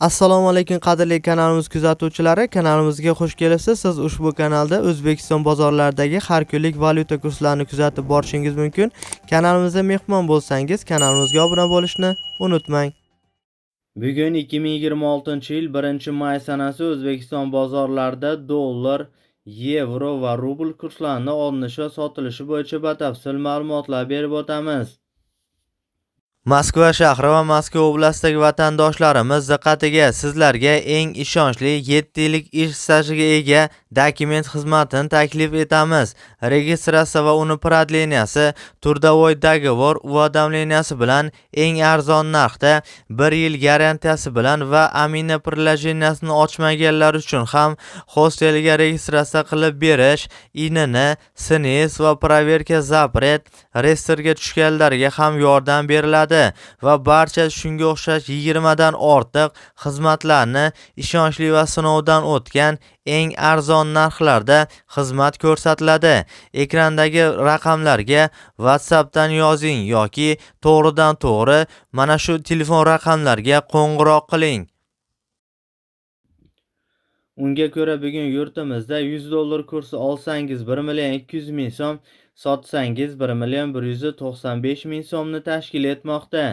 Assalomu alaykum qadrli kanalimiz kuzatuvchilari, kanalimizga xush kelibsiz. Siz ushbu kanalda O'zbekiston bozorlaridagi har kunlik valyuta kurslarini kuzatib borishingiz mumkin. Kanalimizga mehmon bo'lsangiz, kanalimizga obuna bo'lishni unutmang. Bugun 2026-yil 1-may sanasi O'zbekiston bozorlarida dollar, yevro va rubl kurslarini olinishi va sotilishi bo'yicha batafsil ma'lumotlar berib o'tamiz. Moskva shahri va Moskva oblastidagi vatandoshlarimiz diqqatiga, sizlarga eng ishonchli 7 yillik ish stajiga ega dokument xizmatini taklif etamiz. Registratsiya va uni prodleniyasi, turdovoy dogovor уведомленияsi bilan eng arzon narxda 1 yil garantiyasi bilan va amina приложениесini ochmaganlar uchun ham hosteliga registratsiya qilib berish, INN, SNIS va проверка запрет reyestrga tushganlarga ham yordam beriladi va barcha shunga o'xshash 20 dan ortiq xizmatlarni ishonchli va sinovdan o'tgan eng arzon narxlarda xizmat ko'rsatiladi. Ekrandagi raqamlarga WhatsAppdan yozing yoki to'g'ridan to'g'ri mana shu telefon raqamlariga qo'ng'iroq qiling. Unga ko'ra bugun yurtimizda 100 dollar kursi olsangiz 1.200.000 so'm, sotsangiz 1.195.000 so'mni tashkil etmoqda.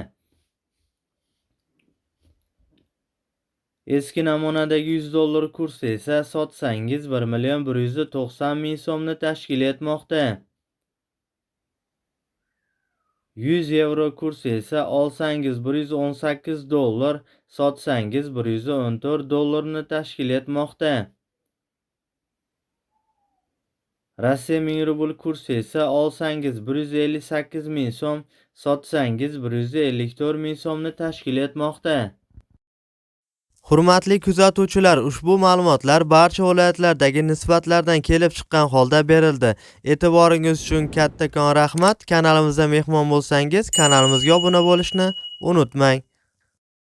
Eski namunadagi 100 dollar kursi esa sotsangiz 1.190.000 so'mni tashkil etmoqda. 100 yevro kursi esa olsangiz 118 dollar, sotsangiz 114 dollarni tashkil etmoqda. Rossiya 1000 rubl kursi esa olsangiz 158.000 so'm, sotsangiz 154.000 so'mni tashkil etmoqda. Hurmatli kuzatuvchilar, ushbu ma'lumotlar barcha viloyatlardagi nisbatlardan kelib chiqqan holda berildi. E'tiboringiz uchun kattakon rahmat. Kanalimizga mehmon bo'lsangiz, kanalimizga obuna bo'lishni unutmang.